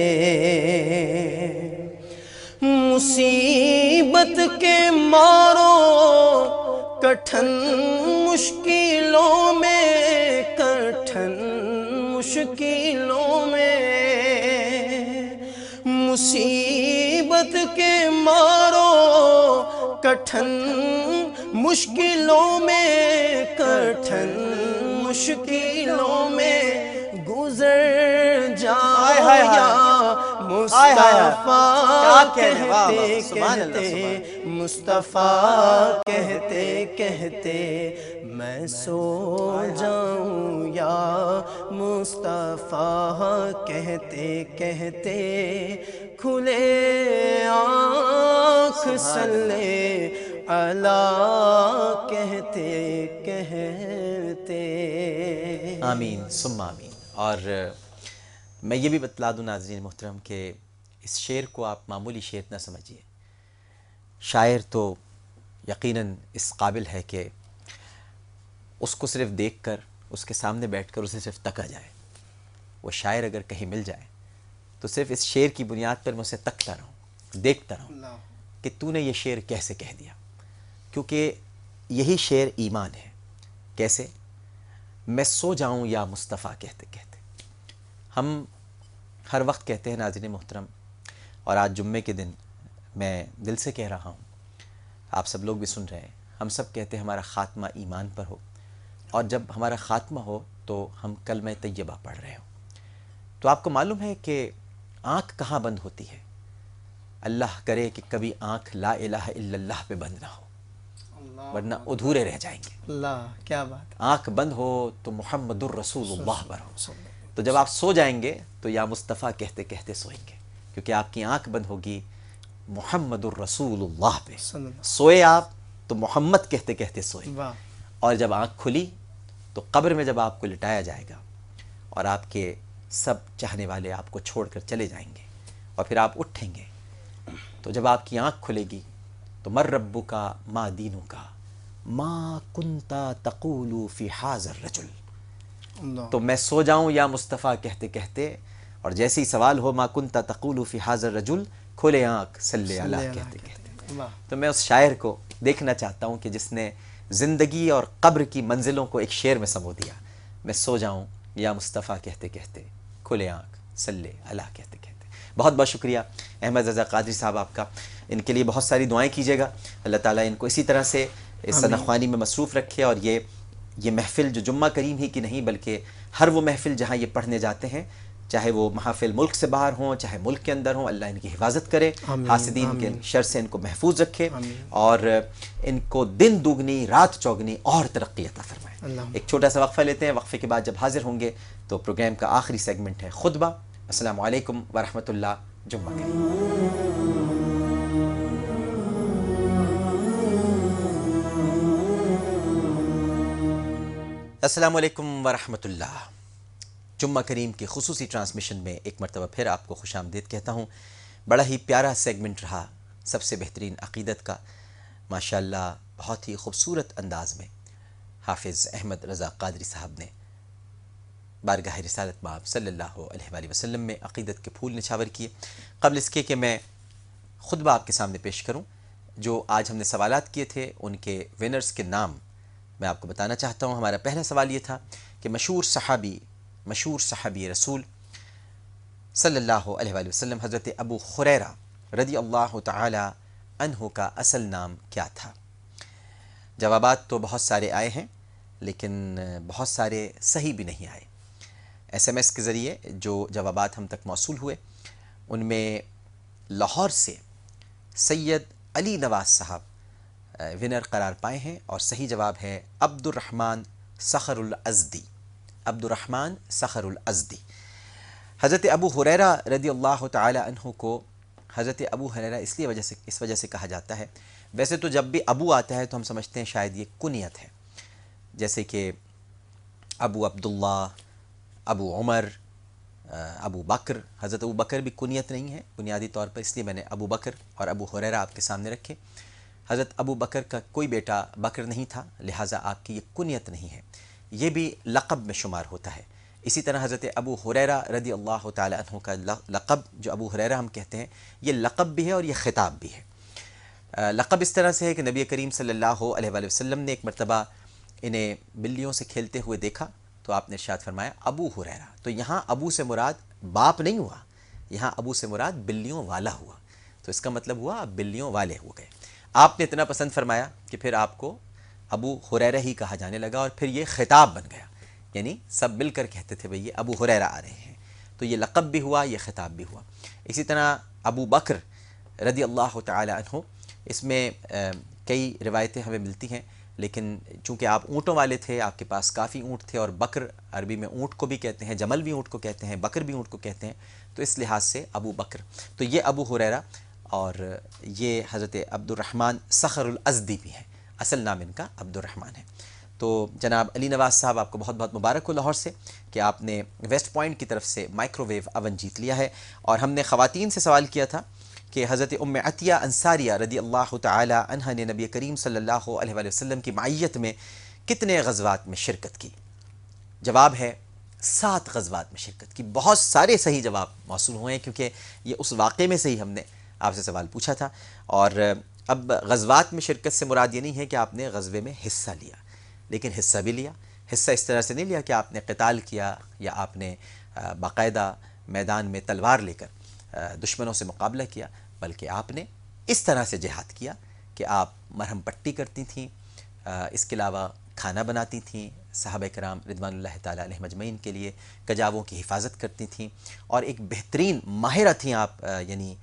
مصیبت کے مارو کٹھن مشکلوں میں، کٹھن مشکلوں میں، مصیبت کے مارو کٹھن مشکلوں میں، کٹھن مشکلوں میں گزر جاؤ یا مصطفیٰ کہتے کہتے، مصطفیٰ کہتے کہتے میں سو جاؤں یا مصطفیٰ کہتے کہتے کھلے آنکھ صلی اللہ کہتے کہتے۔ آمین ثم آمین۔ اور میں یہ بھی بتلا دوں ناظرین محترم کہ اس شعر کو آپ معمولی شعر نہ سمجھیے، شاعر تو یقیناً اس قابل ہے کہ اس کو صرف دیکھ کر، اس کے سامنے بیٹھ کر اسے صرف تکا جائے۔ وہ شاعر اگر کہیں مل جائے تو صرف اس شعر کی بنیاد پر میں اسے تکتا رہوں، دیکھتا رہوں کہ تو نے یہ شعر کیسے کہہ دیا، کیونکہ یہی شعر ایمان ہے۔ کیسے؟ میں سو جاؤں یا مصطفیٰ کہتے کہتے۔ ہم ہر وقت کہتے ہیں ناظرین محترم، اور آج جمعے کے دن میں دل سے کہہ رہا ہوں، آپ سب لوگ بھی سن رہے ہیں، ہم سب کہتے ہیں ہمارا خاتمہ ایمان پر ہو، اور جب ہمارا خاتمہ ہو تو ہم کلمہ طیبہ پڑھ رہے ہوں۔ تو آپ کو معلوم ہے کہ آنکھ کہاں بند ہوتی ہے؟ اللہ کرے کہ کبھی آنکھ لا الہ الا اللہ پہ بند نہ ہو، ورنہ ادھورے رہ جائیں گے۔ اللہ کیا بات، آنکھ بند ہو تو محمد الرسول اللہ پر ہو۔ تو جب آپ سو جائیں گے تو یا مصطفیٰ کہتے کہتے سوئیں گے، کیونکہ آپ کی آنکھ بند ہوگی محمد الرسول اللہ پہ۔ سوئے آپ تو محمد کہتے کہتے سوئے، اور جب آنکھ کھلی تو قبر میں جب آپ کو لٹایا جائے گا اور آپ کے سب چاہنے والے آپ کو چھوڑ کر چلے جائیں گے، اور پھر آپ اٹھیں گے، تو جب آپ کی آنکھ کھلے گی تو مر ربک ما دینک ما کنت تقول فی ھذا الرجل۔ تو میں سو جاؤں یا مصطفیٰ کہتے کہتے، اور جیسے ہی سوال ہو ما کنت تقول فی ھذا الرجل، کھولے آنکھ صلی اللہ کہتے کہتے۔ تو میں اس شاعر کو دیکھنا چاہتا ہوں کہ جس نے زندگی اور قبر کی منزلوں کو ایک شعر میں سمو دیا۔ میں سو جاؤں یا مصطفیٰ کہتے کہتے، کھلے آنکھ صلی اللہ کہتے کہتے۔ بہت بہت شکریہ احمد رضا قادری صاحب آپ کا، ان کے لیے بہت ساری دعائیں کیجیے گا، اللہ تعالیٰ ان کو اسی طرح سے ثناخوانی میں مصروف رکھے، اور یہ محفل جو جمعہ کریم ہی کی نہیں بلکہ ہر وہ محفل جہاں یہ پڑھنے جاتے ہیں، چاہے وہ محافل ملک سے باہر ہوں چاہے ملک کے اندر ہوں، اللہ ان کی حفاظت کرے، حاسدین کے شر سے ان کو محفوظ رکھے، اور ان کو دن دوگنی رات چوگنی اور ترقی عطا فرمائے۔ ایک چھوٹا سا وقفہ لیتے ہیں، وقفے کے بعد جب حاضر ہوں گے تو پروگرام کا آخری سیگمنٹ ہے خطبہ۔ السلام علیکم ورحمۃ اللہ، جمعہ کریم۔ السلام علیکم ورحمۃ اللہ۔ جمعہ کریم کی خصوصی ٹرانسمیشن میں ایک مرتبہ پھر آپ کو خوش آمدید کہتا ہوں۔ بڑا ہی پیارا سیگمنٹ رہا سب سے بہترین عقیدت کا، ماشاءاللہ بہت ہی خوبصورت انداز میں حافظ احمد رضا قادری صاحب نے بارگاہ رسالت مآب صلی اللہ علیہ وآلہ وسلم میں عقیدت کے پھول نچھاور کیے۔ قبل اس کے کہ میں خطبہ آپ کے سامنے پیش کروں، جو آج ہم نے سوالات کیے تھے ان کے ونرز کے نام میں آپ کو بتانا چاہتا ہوں۔ ہمارا پہلا سوال یہ تھا کہ مشہور صحابی رسول صلی اللہ علیہ وآلہ وسلم حضرت ابو ہریرہ رضی اللہ تعالی عنہ کا اصل نام کیا تھا؟ جوابات تو بہت سارے آئے ہیں لیکن بہت سارے صحیح بھی نہیں آئے۔ ایس ایم ایس کے ذریعے جو جوابات ہم تک موصول ہوئے ان میں لاہور سے سید علی نواز صاحب ونر قرار پائے ہیں، اور صحیح جواب ہے عبد الرحمن صخر الازدی۔ حضرت ابو ہریرہ رضی اللہ تعالی عنہ کو حضرت ابو ہریرہ اس وجہ سے کہا جاتا ہے۔ ویسے تو جب بھی ابو آتا ہے تو ہم سمجھتے ہیں شاید یہ کنیت ہے، جیسے کہ ابو عبداللہ، ابو عمر، ابو بکر۔ حضرت ابو بکر بھی کنیت نہیں ہے بنیادی طور پر، اس لیے میں نے ابو بکر اور ابو ہریرہ آپ کے سامنے رکھے۔ حضرت ابو بکر کا کوئی بیٹا بکر نہیں تھا، لہٰذا آپ کی یہ کنیت نہیں ہے، یہ بھی لقب میں شمار ہوتا ہے۔ اسی طرح حضرت ابو ہریرہ رضی اللہ تعالی عنہ کا لقب جو ابو ہریرہ ہم کہتے ہیں، یہ لقب بھی ہے اور یہ خطاب بھی ہے۔ لقب اس طرح سے ہے کہ نبی کریم صلی اللہ علیہ وآلہ وسلم نے ایک مرتبہ انہیں بلیوں سے کھیلتے ہوئے دیکھا تو آپ نے ارشاد فرمایا ابو ہریرہ۔ تو یہاں ابو سے مراد باپ نہیں ہوا، یہاں ابو سے مراد بلیوں والا ہوا، تو اس کا مطلب ہوا آپ بلیوں والے ہو گئے۔ آپ نے اتنا پسند فرمایا کہ پھر آپ کو ابو ہریرہ ہی کہا جانے لگا، اور پھر یہ خطاب بن گیا، یعنی سب مل کر کہتے تھے بھئی یہ ابو ہریرہ آ رہے ہیں، تو یہ لقب بھی ہوا، یہ خطاب بھی ہوا۔ اسی طرح ابو بکر رضی اللہ تعالی عنہ، اس میں کئی روایتیں ہمیں ملتی ہیں، لیکن چونکہ آپ اونٹوں والے تھے، آپ کے پاس کافی اونٹ تھے، اور بکر عربی میں اونٹ کو بھی کہتے ہیں، جمل بھی اونٹ کو کہتے ہیں، بکر بھی اونٹ کو کہتے ہیں، تو اس لحاظ سے ابو بکر۔ تو یہ ابو ہریرہ، اور یہ حضرت عبد الرحمن صخر الازدی بھی ہیں، اصل نام ان کا عبد الرحمن ہے۔ تو جناب علی نواز صاحب آپ کو بہت بہت مبارک ہو لاہور سے کہ آپ نے ویسٹ پوائنٹ کی طرف سے مائکرو ویو اوون جیت لیا ہے۔ اور ہم نے خواتین سے سوال کیا تھا کہ حضرت ام عطیہ انصاریہ رضی اللہ تعالی عنہ نے نبی کریم صلی اللہ علیہ وآلہ وسلم کی معیت میں کتنے غزوات میں شرکت کی؟ جواب ہے 7 غزوات میں شرکت کی۔ بہت سارے صحیح جواب موصول ہوئے ہیں، کیونکہ یہ اس واقعے میں سے ہی ہم نے آپ سے سوال پوچھا تھا۔ اور اب غزوات میں شرکت سے مراد یہ نہیں ہے کہ آپ نے غزوے میں حصہ لیا، لیکن حصہ بھی لیا۔ حصہ اس طرح سے نہیں لیا کہ آپ نے قتال کیا یا آپ نے باقاعدہ میدان میں تلوار لے کر دشمنوں سے مقابلہ کیا، بلکہ آپ نے اس طرح سے جہاد کیا کہ آپ مرہم پٹی کرتی تھیں، اس کے علاوہ کھانا بناتی تھیں، صحابہ کرام رضوان اللہ تعالیٰ علیہ مجمعین کے لیے کجاووں کی حفاظت کرتی تھیں، اور ایک بہترین ماہرہ تھیں آپ، یعنی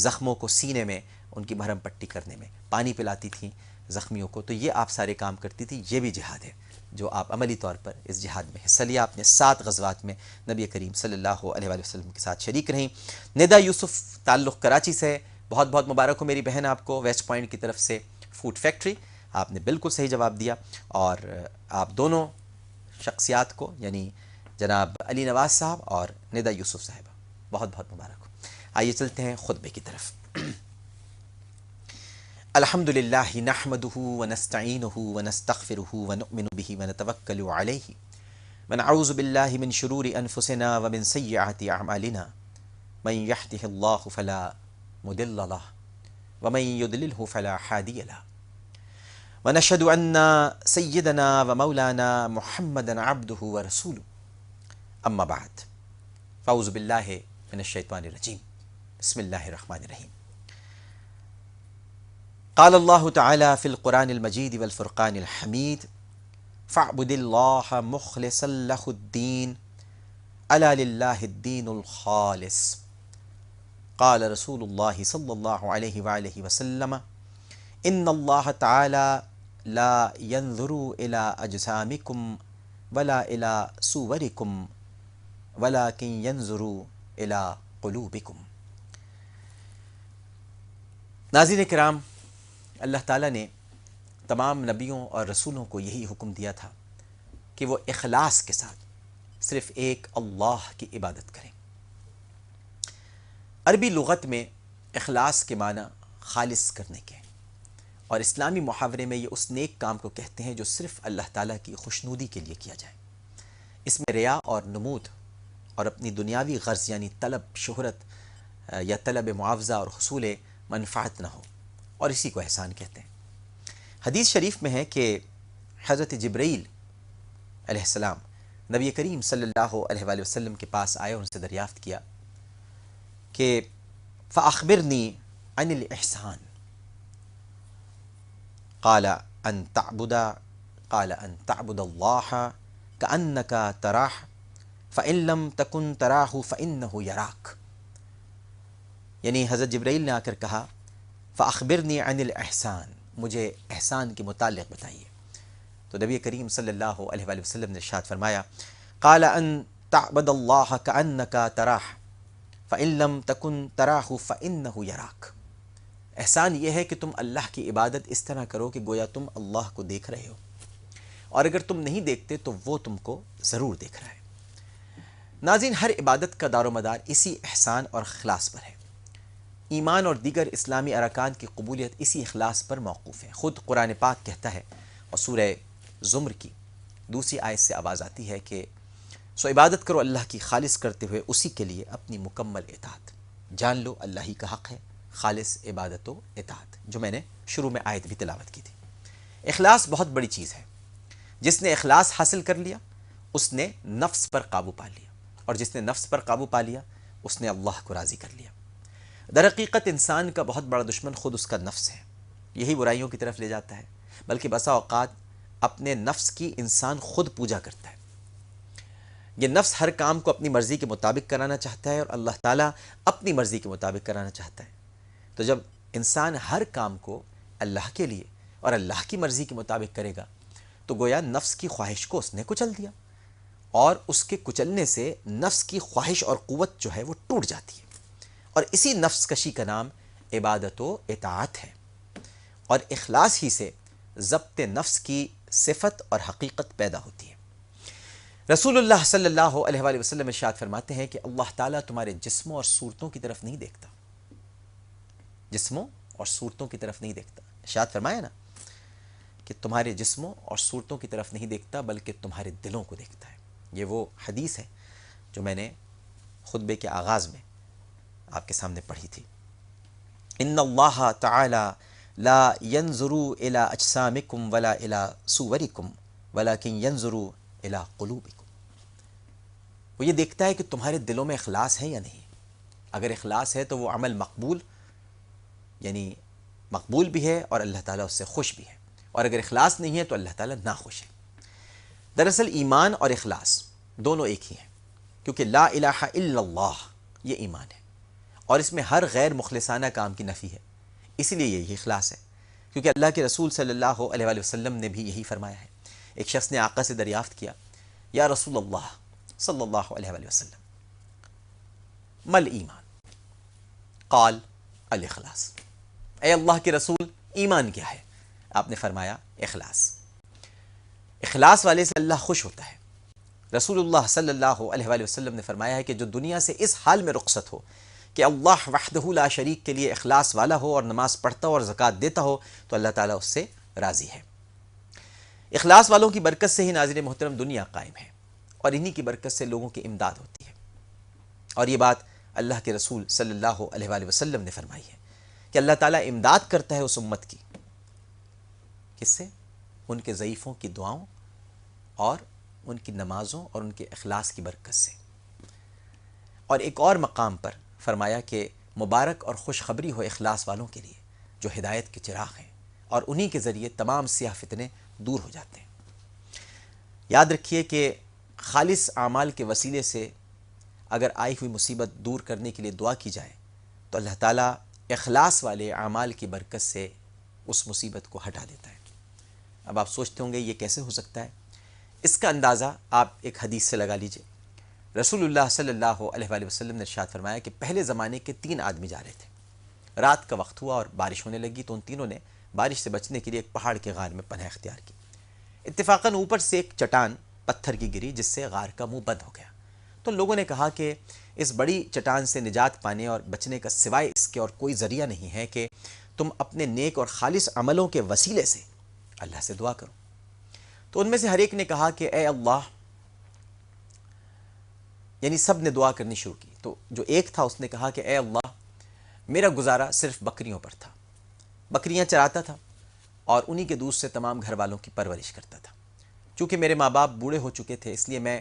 زخموں کو سینے میں ان کی مرہم پٹی کرنے میں، پانی پلاتی تھیں زخمیوں کو۔ تو یہ آپ سارے کام کرتی تھی، یہ بھی جہاد ہے جو آپ عملی طور پر اس جہاد میں حصہ لیا۔ آپ نے 7 غزوات میں نبی کریم صلی اللہ علیہ وآلہ وسلم کے ساتھ شریک رہیں۔ ندا یوسف تعلق کراچی سے، بہت بہت مبارک ہو میری بہن آپ کو، ویسٹ پوائنٹ کی طرف سے فوڈ فیکٹری، آپ نے بالکل صحیح جواب دیا، اور آپ دونوں شخصیات کو، یعنی جناب علی نواز صاحب اور ندا یوسف صاحبہ، بہت بہت مبارک ہو۔ آئیے چلتے ہیں خطبے کی طرف۔ الحمد للہ نحمده ونستعینه ونستغفره ونؤمن به ونتوکل علیہ ونعوذ باللہ من شرور انفسنا ومن سیئات اعمالنا من یهده اللہ فلا مضل له ومن یضللہ فلا ہادی له ونشهد ان سیدنا ومولانا محمدا عبده ورسوله اما بعد فاعوذ باللہ من الشیطان الرجیم بسم اللہ الرحمن الرحیم۔ قال اللہ تعالی فی القرآن المجید والفرقان الحمید فاعبد اللہ مخلصا لہ الدین الا للہ الدین الخالص۔ قال رسول اللہ صلی اللہ علیہ وآلہ وسلم ان اللہ تعالی لا ينظر الى اجسامکم ولا الى صورکم ولكن ينظر الى قلوبکم۔ ناظرین کرام، اللہ تعالیٰ نے تمام نبیوں اور رسولوں کو یہی حکم دیا تھا کہ وہ اخلاص کے ساتھ صرف ایک اللہ کی عبادت کریں۔ عربی لغت میں اخلاص کے معنی خالص کرنے کے، اور اسلامی محاورے میں یہ اس نیک کام کو کہتے ہیں جو صرف اللہ تعالیٰ کی خوشنودی کے لیے کیا جائے۔ اس میں ریا اور نمود اور اپنی دنیاوی غرض یعنی طلب شہرت یا طلب معاوضہ اور حصول منفعت نہ ہو، اور اسی کو احسان کہتے ہیں۔ حدیث شریف میں ہے کہ حضرت جبرائیل علیہ السلام نبی کریم صلی اللہ علیہ وآلہ وسلم کے پاس آئے اور ان سے دریافت کیا کہ فأخبرنی عن الإحسان قال ان تعبد اللہ کأنک تراہ فإن لم تکن تراہ فإنہ یراک۔ یعنی حضرت جبرائیل نے آ کر کہا فأخبرنی عن الإحسان، مجھے احسان کے متعلق بتائیے۔ تو نبی کریم صلی اللہ علیہ وآلہ وسلم نے ارشاد فرمایا قال ان تعبد اللہ کأنک تراہ فإن لم تکن تراہ فإنہ یراک۔ احسان یہ ہے کہ تم اللہ کی عبادت اس طرح کرو کہ گویا تم اللہ کو دیکھ رہے ہو، اور اگر تم نہیں دیکھتے تو وہ تم کو ضرور دیکھ رہا ہے۔ ناظرین، ہر عبادت کا دار و مدار اسی احسان اور اخلاص پر ہے۔ ایمان اور دیگر اسلامی ارکان کی قبولیت اسی اخلاص پر موقوف ہے۔ خود قرآن پاک کہتا ہے، اور سورہ زمر کی دوسری آیت سے آواز آتی ہے کہ سو عبادت کرو اللہ کی خالص کرتے ہوئے اسی کے لیے اپنی مکمل اطاعت. جان لو اللہ ہی کا حق ہے خالص عبادت و اطاعت، جو میں نے شروع میں آیت بھی تلاوت کی تھی. اخلاص بہت بڑی چیز ہے. جس نے اخلاص حاصل کر لیا اس نے نفس پر قابو پا لیا، اور جس نے نفس پر قابو پا لیا اس نے اللہ کو راضی کر لیا. در حقیقت انسان کا بہت بڑا دشمن خود اس کا نفس ہے. یہی برائیوں کی طرف لے جاتا ہے، بلکہ بسا اوقات اپنے نفس کی انسان خود پوجا کرتا ہے. یہ نفس ہر کام کو اپنی مرضی کے مطابق کرانا چاہتا ہے، اور اللہ تعالیٰ اپنی مرضی کے مطابق کرانا چاہتا ہے. تو جب انسان ہر کام کو اللہ کے لیے اور اللہ کی مرضی کے مطابق کرے گا تو گویا نفس کی خواہش کو اس نے کچل دیا، اور اس کے کچلنے سے نفس کی خواہش اور قوت جو ہے وہ ٹوٹ جاتی ہے. اور اسی نفس کشی کا نام عبادت و اطاعت ہے، اور اخلاص ہی سے ضبط نفس کی صفت اور حقیقت پیدا ہوتی ہے. رسول اللہ صلی اللہ علیہ وآلہ وسلم ارشاد فرماتے ہیں کہ اللہ تعالیٰ تمہارے جسموں اور صورتوں کی طرف نہیں دیکھتا. جسموں اور صورتوں کی طرف نہیں دیکھتا. ارشاد فرمایا نا کہ تمہارے جسموں اور صورتوں کی طرف نہیں دیکھتا بلکہ تمہارے دلوں کو دیکھتا ہے. یہ وہ حدیث ہے جو میں نے خطبے کے آغاز میں آپ کے سامنے پڑھی تھی. ان اللہ تعالی لا ينظر الى اجسامکم ولا الى صورکم ولكن ينظر الى قلوبکم. وہ یہ دیکھتا ہے کہ تمہارے دلوں میں اخلاص ہے یا نہیں. اگر اخلاص ہے تو وہ عمل مقبول، یعنی مقبول بھی ہے اور اللہ تعالیٰ اس سے خوش بھی ہے، اور اگر اخلاص نہیں ہے تو اللہ تعالیٰ ناخوش ہے. دراصل ایمان اور اخلاص دونوں ایک ہی ہیں، کیونکہ لا الہ الا اللہ یہ ایمان ہے، اور اس میں ہر غیر مخلصانہ کام کی نفی ہے. اسی لیے یہی اخلاص ہے، کیونکہ اللہ کے رسول صلی اللہ علیہ وآلہ وسلم نے بھی یہی فرمایا ہے. ایک شخص نے آقا سے دریافت کیا، یا رسول اللہ صلی اللہ علیہ وآلہ وسلم مل ایمان؟ قال الاخلاص. اے اللہ کے رسول ایمان کیا ہے؟ آپ نے فرمایا اخلاص. اخلاص والے سے اللہ خوش ہوتا ہے. رسول اللہ صلی اللہ علیہ وآلہ وسلم نے فرمایا ہے کہ جو دنیا سے اس حال میں رخصت ہو کہ اللہ وحدہ لا شریک کے لیے اخلاص والا ہو اور نماز پڑھتا ہو اور زکوٰۃ دیتا ہو تو اللہ تعالیٰ اس سے راضی ہے. اخلاص والوں کی برکت سے ہی ناظرین محترم دنیا قائم ہے، اور انہی کی برکت سے لوگوں کی امداد ہوتی ہے. اور یہ بات اللہ کے رسول صلی اللہ علیہ وآلہ وسلم نے فرمائی ہے کہ اللہ تعالیٰ امداد کرتا ہے اس امت کی. کس سے؟ ان کے ضعیفوں کی دعاؤں اور ان کی نمازوں اور ان کے اخلاص کی برکت سے. اور ایک اور مقام پر فرمایا کہ مبارک اور خوشخبری ہو اخلاص والوں کے لیے جو ہدایت کے چراغ ہیں، اور انہی کے ذریعے تمام سیاہ فتنے دور ہو جاتے ہیں. یاد رکھیے کہ خالص اعمال کے وسیلے سے اگر آئی ہوئی مصیبت دور کرنے کے لیے دعا کی جائے تو اللہ تعالیٰ اخلاص والے اعمال کی برکت سے اس مصیبت کو ہٹا دیتا ہے. اب آپ سوچتے ہوں گے یہ کیسے ہو سکتا ہے؟ اس کا اندازہ آپ ایک حدیث سے لگا لیجئے. رسول اللہ صلی اللہ علیہ وآلہ وسلم نے ارشاد فرمایا کہ پہلے زمانے کے 3 آدمی جا رہے تھے. رات کا وقت ہوا اور بارش ہونے لگی تو ان تینوں نے بارش سے بچنے کے لیے ایک پہاڑ کے غار میں پناہ اختیار کی. اتفاقاً اوپر سے ایک چٹان پتھر کی گری جس سے غار کا منہ بند ہو گیا. تو لوگوں نے کہا کہ اس بڑی چٹان سے نجات پانے اور بچنے کا سوائے اس کے اور کوئی ذریعہ نہیں ہے کہ تم اپنے نیک اور خالص عملوں کے وسیلے سے اللہ سے دعا کرو. تو ان میں سے ہر ایک نے کہا کہ اے اللہ، یعنی سب نے دعا کرنی شروع کی. تو جو ایک تھا اس نے کہا کہ اے اللہ، میرا گزارا صرف بکریوں پر تھا، بکریاں چراتا تھا اور انہی کے دودھ سے تمام گھر والوں کی پرورش کرتا تھا. چونکہ میرے ماں باپ بوڑھے ہو چکے تھے اس لیے میں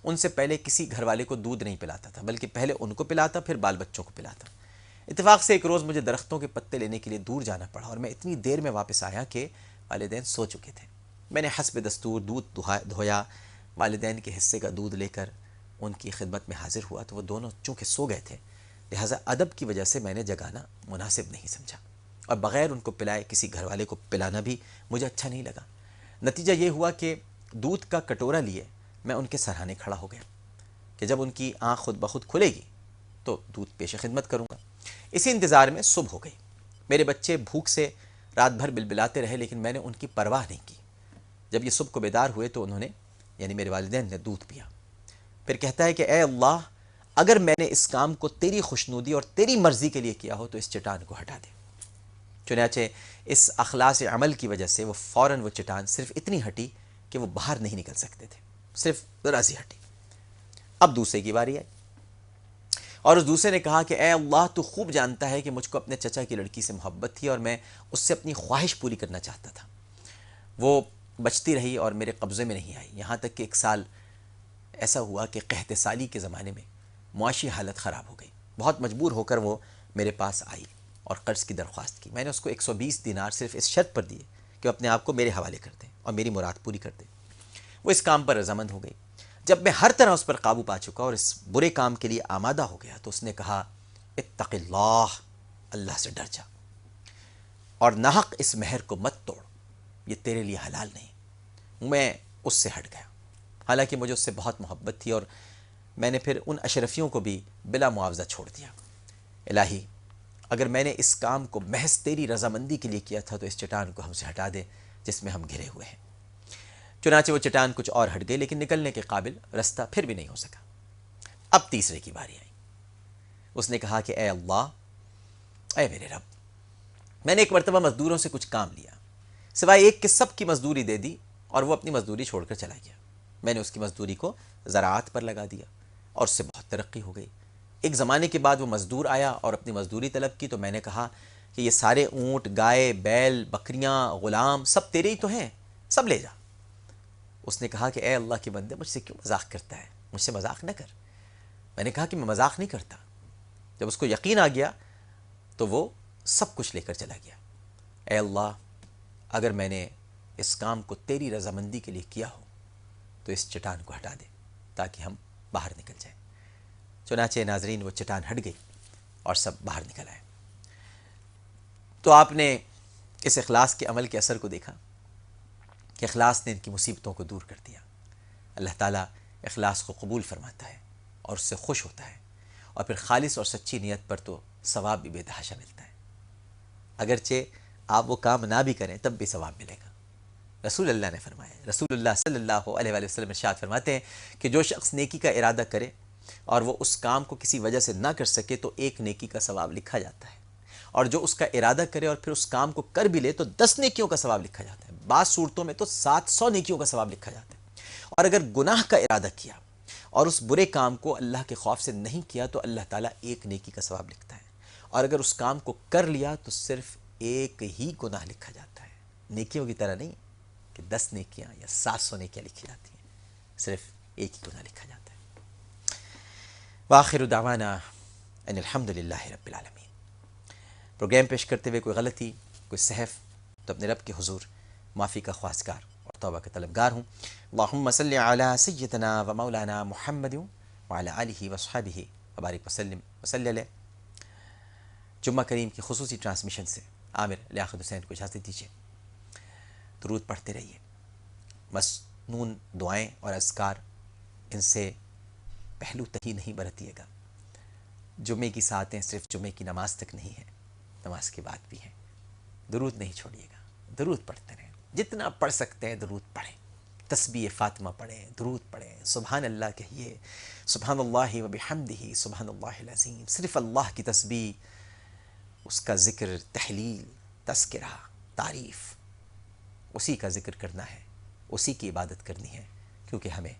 ان سے پہلے کسی گھر والے کو دودھ نہیں پلاتا تھا، بلکہ پہلے ان کو پلاتا پھر بال بچوں کو پلاتا. اتفاق سے ایک روز مجھے درختوں کے پتے لینے کے لیے دور جانا پڑا اور میں اتنی دیر میں واپس آیا کہ والدین سو چکے تھے. میں نے حسب دستور دودھ دھویا، والدین کے حصے کا دودھ لے کر ان کی خدمت میں حاضر ہوا تو وہ دونوں چونکہ سو گئے تھے، لہٰذا ادب کی وجہ سے میں نے جگانا مناسب نہیں سمجھا، اور بغیر ان کو پلائے کسی گھر والے کو پلانا بھی مجھے اچھا نہیں لگا. نتیجہ یہ ہوا کہ دودھ کا کٹورا لیے میں ان کے سرہانے کھڑا ہو گیا کہ جب ان کی آنکھ خود بخود کھلے گی تو دودھ پیش خدمت کروں گا. اسی انتظار میں صبح ہو گئی. میرے بچے بھوک سے رات بھر بلبلاتے رہے لیکن میں نے ان کی پرواہ نہیں کی. جب یہ صبح کو بیدار ہوئے تو انہوں نے یعنی میرے والدین نے دودھ پیا. پھر کہتا ہے کہ اے اللہ، اگر میں نے اس کام کو تیری خوشنودی اور تیری مرضی کے لیے کیا ہو تو اس چٹان کو ہٹا دے. چنانچہ اس اخلاص عمل کی وجہ سے وہ فوراً وہ چٹان صرف اتنی ہٹی کہ وہ باہر نہیں نکل سکتے تھے، صرف ذرا سی ہٹی. اب دوسرے کی باری آئی اور اس دوسرے نے کہا کہ اے اللہ تو خوب جانتا ہے کہ مجھ کو اپنے چچا کی لڑکی سے محبت تھی اور میں اس سے اپنی خواہش پوری کرنا چاہتا تھا. وہ بچتی رہی اور میرے قبضے میں نہیں آئی، یہاں تک کہ ایک سال ایسا ہوا کہ قحط سالی کے زمانے میں معاشی حالت خراب ہو گئی. بہت مجبور ہو کر وہ میرے پاس آئی اور قرض کی درخواست کی. میں نے اس کو 120 دینار صرف اس شرط پر دیے کہ وہ اپنے آپ کو میرے حوالے کر دیں اور میری مراد پوری کر دیں. وہ اس کام پر رضامند ہو گئی. جب میں ہر طرح اس پر قابو پا چکا اور اس برے کام کے لیے آمادہ ہو گیا تو اس نے کہا اتق اللہ، اللہ سے ڈر جا اور ناحق اس مہر کو مت توڑ، یہ تیرے لیے حلال نہیں. میں اس سے ہٹ گیا، حالانکہ مجھے اس سے بہت محبت تھی اور میں نے پھر ان اشرفیوں کو بھی بلا معاوضہ چھوڑ دیا. الہی اگر میں نے اس کام کو محض تیری رضامندی کے لیے کیا تھا تو اس چٹان کو ہم سے ہٹا دے جس میں ہم گھرے ہوئے ہیں. چنانچہ وہ چٹان کچھ اور ہٹ گئی لیکن نکلنے کے قابل رستہ پھر بھی نہیں ہو سکا. اب تیسرے کی باری آئی. اس نے کہا کہ اے اللہ، اے میرے رب، میں نے ایک مرتبہ مزدوروں سے کچھ کام لیا، سوائے ایک کہ سب کی مزدوری دے دی اور وہ اپنی مزدوری چھوڑ کر چلا گیا. میں نے اس کی مزدوری کو زراعت پر لگا دیا اور اس سے بہت ترقی ہو گئی. ایک زمانے کے بعد وہ مزدور آیا اور اپنی مزدوری طلب کی تو میں نے کہا کہ یہ سارے اونٹ، گائے، بیل، بکریاں، غلام سب تیرے ہی تو ہیں، سب لے جا. اس نے کہا کہ اے اللہ کے بندے، مجھ سے کیوں مذاق کرتا ہے، مجھ سے مذاق نہ کر. میں نے کہا کہ میں مذاق نہیں کرتا. جب اس کو یقین آ گیا تو وہ سب کچھ لے کر چلا گیا. اے اللہ اگر میں نے اس کام کو تیری رضامندی کے لیے کیا ہو تو اس چٹان کو ہٹا دے تاکہ ہم باہر نکل جائیں. چنانچہ ناظرین وہ چٹان ہٹ گئی اور سب باہر نکل آئے. تو آپ نے اس اخلاص کے عمل کے اثر کو دیکھا کہ اخلاص نے ان کی مصیبتوں کو دور کر دیا. اللہ تعالیٰ اخلاص کو قبول فرماتا ہے اور اس سے خوش ہوتا ہے اور پھر خالص اور سچی نیت پر تو ثواب بھی بے تحاشا ملتا ہے. اگرچہ آپ وہ کام نہ بھی کریں تب بھی ثواب ملے گا. رسول اللہ نے فرمایا، رسول اللہ صلی اللہ علیہ وآلہ وسلم ارشاد فرماتے ہیں کہ جو شخص نیکی کا ارادہ کرے اور وہ اس کام کو کسی وجہ سے نہ کر سکے تو ایک نیکی کا ثواب لکھا جاتا ہے، اور جو اس کا ارادہ کرے اور پھر اس کام کو کر بھی لے تو 10 نیکیوں کا ثواب لکھا جاتا ہے. بعض صورتوں میں تو 700 نیکیوں کا ثواب لکھا جاتا ہے. اور اگر گناہ کا ارادہ کیا اور اس برے کام کو اللہ کے خوف سے نہیں کیا تو اللہ تعالیٰ ایک نیکی کا ثواب لکھتا ہے، اور اگر اس کام کو کر لیا تو صرف ایک ہی گناہ لکھا جاتا ہے. نیکیوں کی طرح نہیں کہ 10 نیکیاں یا 700 نیکیاں لکھی جاتی ہیں، صرف ایک ہی گناہ لکھا جاتا ہے. وآخر دعوانا ان الحمد للہ رب العالمین. پروگرام پیش کرتے ہوئے کوئی غلطی، کوئی سہف تو اپنے رب کے حضور معافی کا خواستگار اور توبہ کا طلبگار ہوں. اللہم صلی علی سیدنا و مولانا محمد وعلی آلہ وصحبہ وبارک وسلم وصلی علیہ. جمعہ کریم کی خصوصی ٹرانسمیشن سے عامر لیاقت حسین کو اجازت دیجیے. درود پڑھتے رہیے، مسنون دعائیں اور اذکار ان سے پہلو تہی نہیں برتیے گا. جمعے کی ساعتیں صرف جمعے کی نماز تک نہیں ہیں، نماز کے بعد بھی ہیں. درود نہیں چھوڑیے گا، درود پڑھتے رہیں، جتنا پڑھ سکتے ہیں درود پڑھیں. تسبیح فاطمہ پڑھیں، درود پڑھیں، سبحان اللہ کہیے، سبحان اللہ و بحمدہ سبحان اللہ العظیم. صرف اللہ کی تسبیح، اس کا ذکر، تحلیل، تذکرہ، تعریف، اسی کا ذکر کرنا ہے، اسی کی عبادت کرنی ہے، کیونکہ ہمیں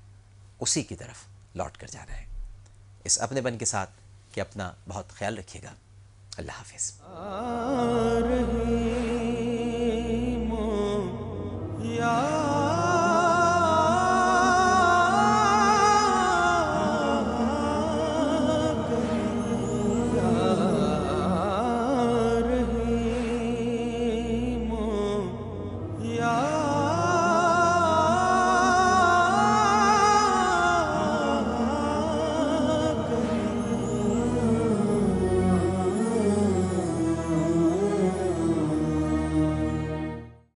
اسی کی طرف لوٹ کر جانا ہے. اس اپنے بن کے ساتھ کہ اپنا بہت خیال رکھیے گا. اللہ حافظ.